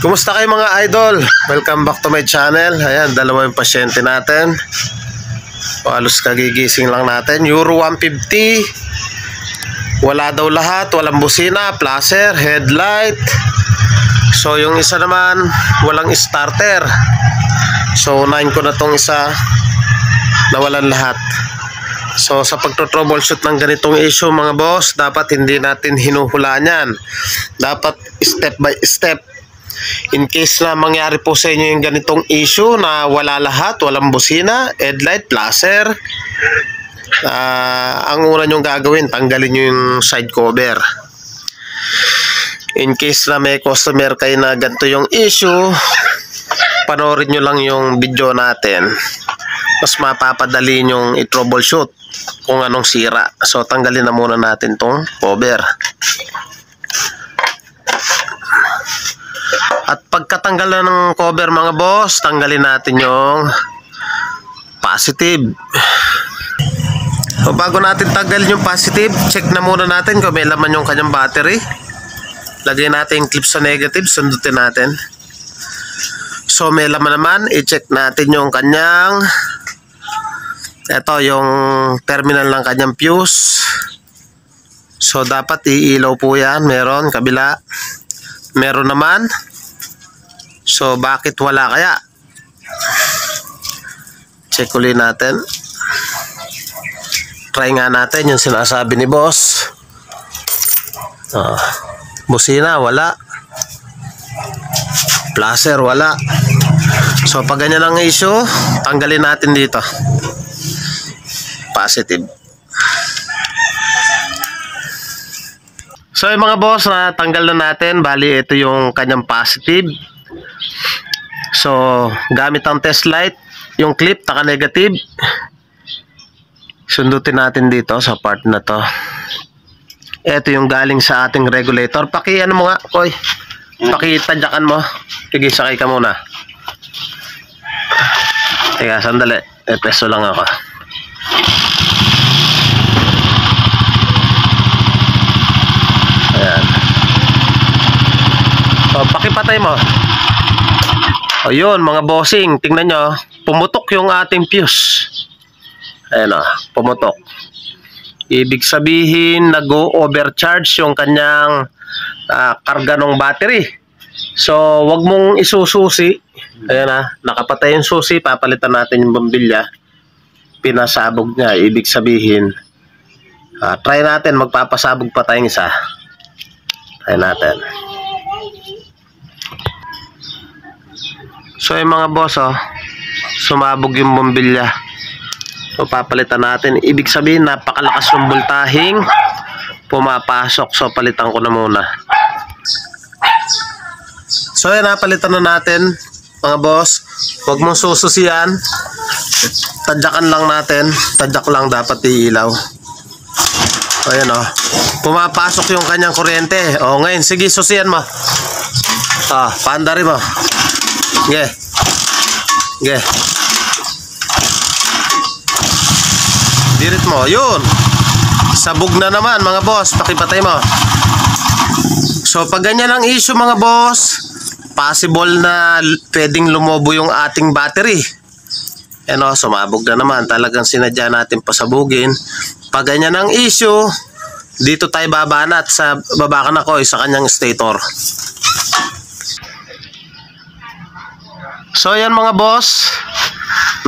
Kumusta kayo mga idol? Welcome back to my channel. Ayan, dalawa yung pasyente natin. Halos kagigising lang natin. Euro 150. Wala daw lahat. Walang busina, flasher, headlight. So yung isa naman, walang starter. So unahin ko na tong isa na walang lahat. So sa pagto-troubleshoot ng ganitong issue mga boss, dapat hindi natin hinuhulaan yan. Dapat step by step. In case na mangyari po sa inyo yung ganitong issue na wala lahat, walang busina, headlight, flasher, ang una nyong gagawin, tanggalin nyo yung side cover. In case na may customer kayo na ganito yung issue, panoorin nyo lang yung video natin. Mas mapapadali nyong i-troubleshoot kung anong sira. So tanggalin na muna natin tong cover. At pagkatanggal na ng cover mga boss, tanggalin natin yung positive. So bago natin tanggalin yung positive, check na muna natin kung may laman yung kanyang battery. Lagay natin yung clip sa negative, sundutin natin. So may laman naman, i-check natin yung kanyang, ito yung terminal ng kanyang fuse. So dapat iilaw po yan, meron, kabila, meron naman. So bakit wala kaya? Check ulit natin. Try nga natin yung sinasabi ni boss. Busina wala, flasher wala. So pag ganyan ang issue, tanggalin natin dito positive. So yung mga boss, na tanggal na natin. Bali ito yung kanyang positive. So gamit ang test light, yung clip taka negative, sundutin natin dito sa part na to. Ito yung galing sa ating regulator. Ano mo nga, Koy? Pakitadyakan mo. Sige, sakay ka muna. Teka, sandali. Peso lang ako. Ayan. So, pakipatay mo. O yun, mga bossing. Tingnan nyo. Pumutok yung ating fuse. Ayan o, pumutok. Ibig sabihin, nag-overcharge yung kanyang karga ng battery. So, wag mong isususi. Ayan na, nakapatay yung susi. Papalitan natin yung bombilya. Pinasabog niya. Ibig sabihin, try natin, magpapasabog pa tayong isa. Try natin. So, yung mga boss, sumabog yung bombilya. So papalitan natin. Ibig sabihin napakalakas ng voltaheng pumapasok. So palitan ko na muna. So yan, napalitan na natin mga boss. Huwag mong sususiyan. Tadyakan lang natin. Tadyak lang dapat iilaw. So yan pumapasok yung kanyang kuryente. O ngayon, sige, susiyan mo. Paandari mo. Ge. Ge. Dirit mo, yun. Sabog na naman mga boss, pakipatay mo. So pag ganyan ang issue mga boss, possible na pwedeng lumobo yung ating battery. Sumabog na naman. Talagang sinadya natin pasabugin. Pag ganyan ang issue, dito tayo babanat sa babakan ako sa kanyang stator. So yan mga boss,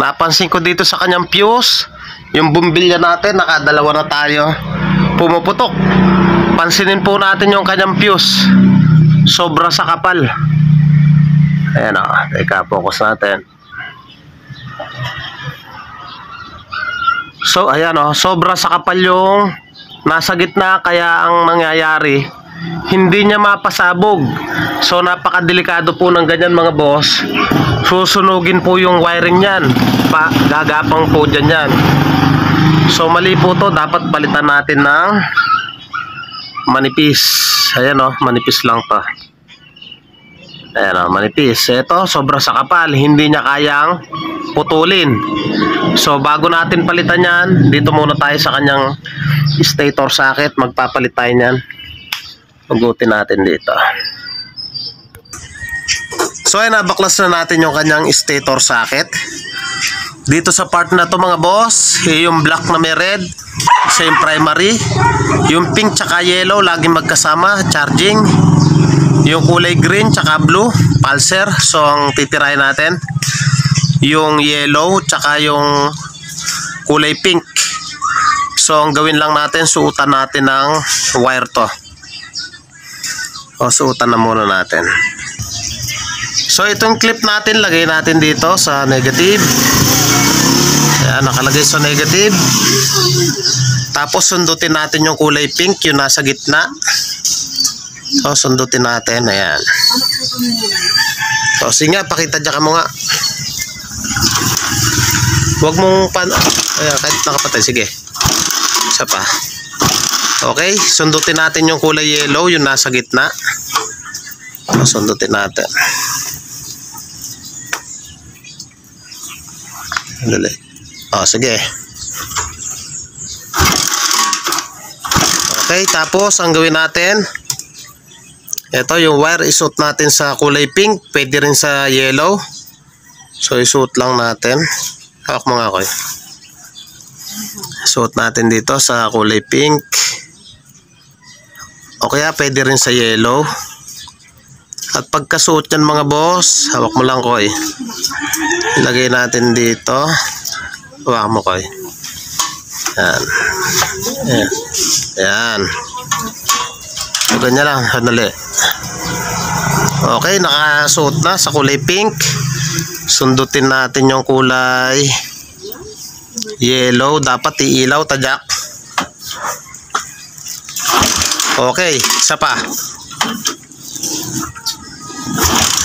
napansin ko dito sa kanyang fuse, yung bumbilya natin, nakadalawa na tayo, pumuputok. Pansinin po natin yung kanyang fuse. Sobra sa kapal. Ayan teka, focus natin. So ayan sobra sa kapal yung nasa gitna. Kaya ang mangyayari, hindi niya mapasabog. So napakadelikado po ng ganyan mga boss. Susunugin po yung wiring niyan. Gagapang po dyan yan. So mali po to. Dapat palitan natin ng manipis. Ayan manipis lang pa. Ayan manipis. Ito sobra sa kapal, hindi niya kayang putulin. So bago natin palitan yan, dito muna tayo sa kanyang stator socket. Magpapalit tayo yan. Hugutin natin dito. So ay nabaklas na natin yung kanyang stator socket. Dito sa part na to mga boss, yung black na may red, isa yung primary. Yung pink tsaka yellow, laging magkasama, charging. Yung kulay green tsaka blue, pulser. So ang titirahin natin, yung yellow tsaka yung kulay pink. So ang gawin lang natin, suotan natin ng wire to. O suotan na muna natin. So itong clip natin, lagay natin dito sa negative. Ayan, nakalagay sa negative. Tapos sundutin natin yung kulay pink, yung nasa gitna. So sundutin natin, ayan. So sige nga, pakita dyan ka mo nga. Huwag mong ayan, kahit nakapatay, sige. Isa pa. Okay, sundutin natin yung kulay yellow, yung nasa gitna. So, sundutin natin. Dali. Sige. Okay, tapos ang gawin natin, ito yung wire, isuot natin sa kulay pink, pwede rin sa yellow. So isuot lang natin. Hawak mo nga ako. Isuot natin dito sa kulay pink. O kaya pwede rin sa yellow. At pagkasuot yan mga boss, hawak mo lang ko. Ilagay natin dito. Hawak mo ko. Yan. Yan. Yan. So, ganyan lang. Hanali. Okay, nakasuot na sa kulay pink. Sundutin natin yung kulay yellow. Dapat iilaw, tadyak. Okay, isa pa.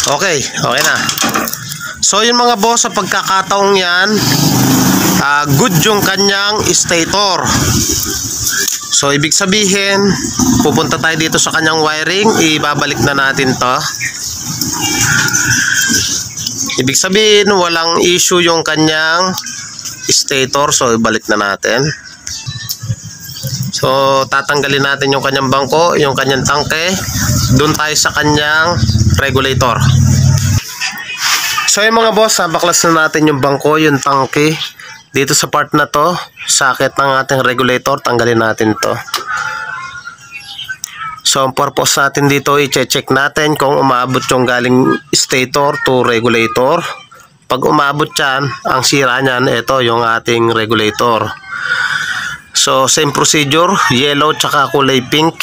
Okay, okay na. So yun mga boss, sa pagkakataong yan, good yung kanyang stator. So ibig sabihin, pupunta tayo dito sa kanyang wiring, ibabalik na natin to. Ibig sabihin, walang issue yung kanyang stator, so ibalik na natin. So tatanggalin natin yung kanyang bangko, yung kanyang tangke. Doon tayo sa kanyang regulator. So yung mga boss, baklas na natin yung bangko, yung tangke. Dito sa part na to, socket ng ating regulator, tanggalin natin to. So ang purpose natin dito, i-check natin kung umabot yung galing stator to regulator. Pag umabot yan, ang sira nyan, ito yung ating regulator. So same procedure, yellow tsaka kulay pink.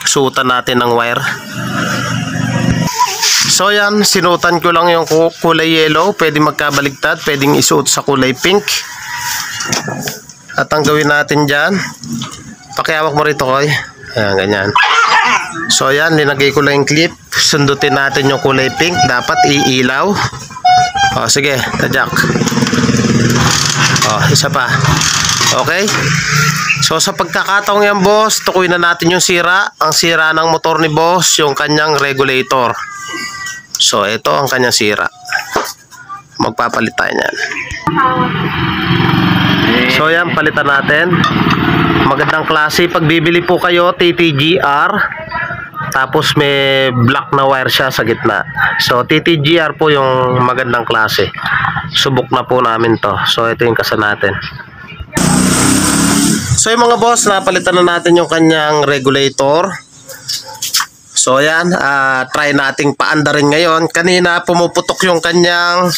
Suotan natin ng wire. So yan, sinutan ko lang yung kulay yellow. Pwede magkabaligtad, pwedeng isuot sa kulay pink. At ang gawin natin dyan, pakiawak mo rito koy. Ayan, ganyan. So yan, linagay ko lang yung clip. Sundutin natin yung kulay pink. Dapat iilaw. Sige, tadyak. Isa pa. Okay. So sa pagkakataong yan boss, tukuyin na natin yung sira. Ang sira ng motor ni boss, yung kanyang regulator. So ito ang kanyang sira. Magpapalit tayo yan. So yan, palitan natin. Magandang klase. Pag bibili po kayo, TTGR. Tapos may black na wire siya sa gitna. So TTGR po yung magandang klase. Subok na po namin to. So ito yung kasa natin. So yung mga boss, napalitan na natin yung kanyang regulator. So ayan, try nating paandarin ngayon. Kanina pumuputok yung kanyang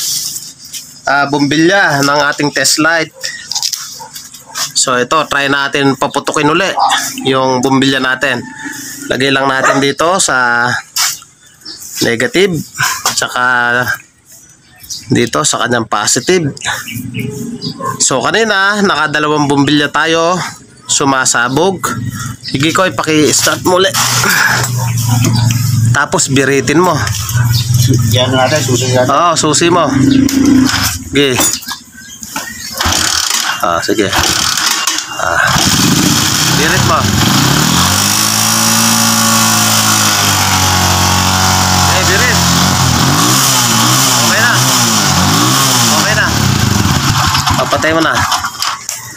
bumbilya ng ating test light. So ito, try natin paputukin uli yung bumbilya natin. Lagay lang natin dito sa negative, tsaka dito sa kanyang positive. So kanina, nakadalawang bumbilya tayo, sumasabog. Sige ko, ipaki-start mo ulit. Tapos biritin mo. Yan natin, susi natin. Oo, susi mo. Sige. Sige. Birit mo. Birit. Okay na. Okay na. Papatay mo na.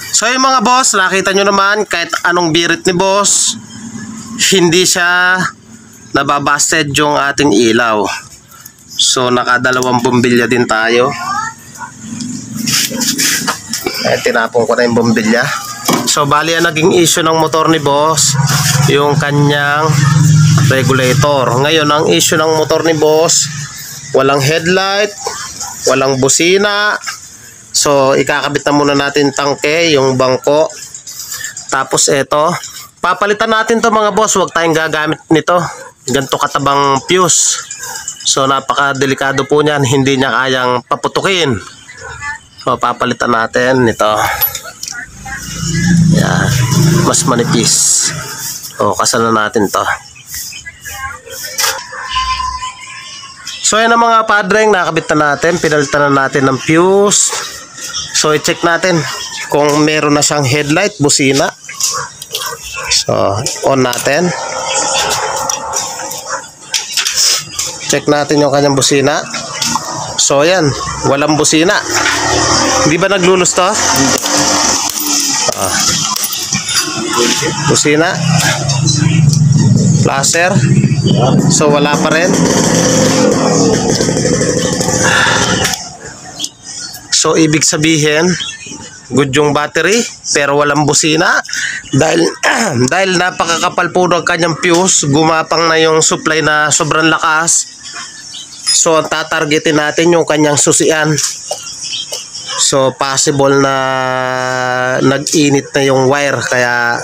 So yung mga boss, nakita nyo naman, kahit anong birit ni boss, hindi siya nababasted yung ating ilaw. So nakadalawang bombilya din tayo. Tinapon ko na yung bombilya. So bali ang naging issue ng motor ni boss, yung kanyang regulator. Ngayon ang issue ng motor ni boss, walang headlight, walang busina. So ikakabit na muna natin tangke, yung bangko. Tapos eto, papalitan natin to mga boss, huwag tayong gagamit nito. Ganto katabang fuse. So napaka-delikado po niyan, hindi niya kayang paputukin. So papalitan natin nito. Yan, mas manipis. O kasalan natin to. So yan ang mga padreng, nakabit na natin, pinalitan na natin ng fuse. So i-check natin kung meron na siyang headlight, busina. So on natin. Check natin yung kanyang busina. So yan, walang busina. Hindi ba naglulus to? Busina. Flasher. So wala pa rin. So ibig sabihin, good yung battery pero walang busina dahil dahil napakakapal po ng kanyang fuse, gumapang na yung supply na sobrang lakas. So ang tatargetin natin yung kanyang susian. So possible na nag-init na yung wire, kaya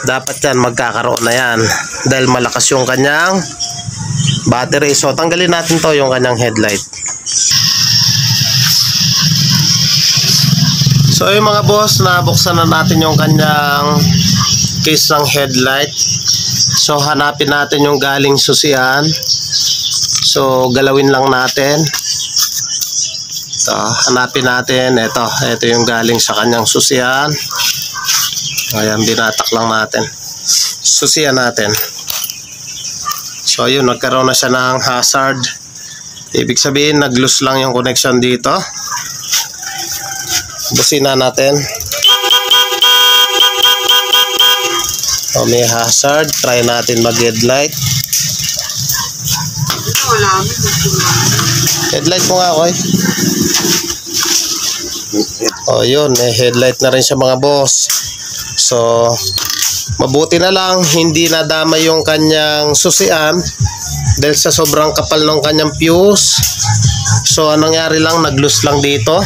dapat yan magkakaroon na yan dahil malakas yung kanyang battery. So tanggalin natin to, yung kanyang headlight. So yung mga boss, nabuksan na natin yung kanyang case ng headlight. So hanapin natin yung galing susian. So galawin lang natin. Ito, hanapin natin. Ito yung galing sa kanyang susian. Ayan, binatak lang natin. Susian natin. So yun, nagkaroon na siya ng hazard. Ibig sabihin, nag-loose lang yung connection dito. Busina natin. O, may hazard. Try natin mag-headlight. Headlight mo nga ako eh. O yun, may headlight na rin siya mga boss. So mabuti na lang hindi nadama yung kanyang susian dahil sa sobrang kapal ng kanyang fuse. So anong nangyari lang, nag-loose lang dito.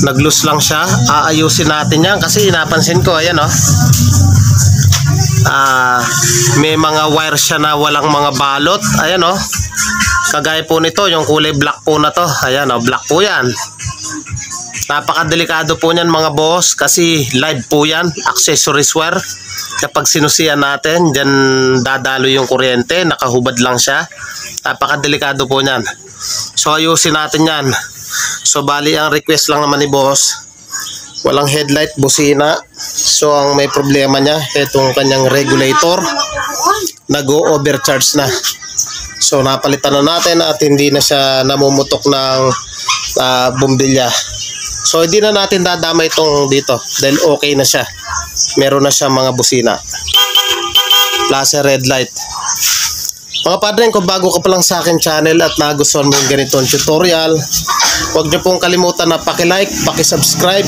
Nag-loose lang siya. Aayusin natin yan kasi napansin ko, ayan o. May mga wire siya na walang mga balot. Ayan o. Kagaya po nito, yung kulay black po na to. Ayan o, black po yan. Napakadelikado po niyan mga boss kasi live po yan, accessories wire. Kapag sinusiyan natin, dyan dadalo yung kuryente, nakahubad lang siya. Napakadelikado po niyan. So ayusin natin yan. So bali ang request lang naman ni boss, walang headlight, busina. So ang may problema niya, itong kanyang regulator, nag-o-overcharge na. So napalitan na natin at hindi na siya namumutok ng bombilya. So hindi na natin dadama itong dito dahil okay na siya. Meron na siya mga busina. Plus red light. Mga padreng, kung bago ka pa lang sa akin channel at nagustuhan mo yung ganitong tutorial, huwag niyo pong kalimutan na paki-like, paki-subscribe,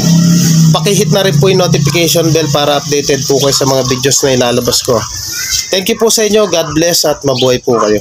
paki-hit na rin po yung notification bell para updated po kayo sa mga videos na ilalabas ko. Thank you po sa inyo. God bless at mabuhay po kayo.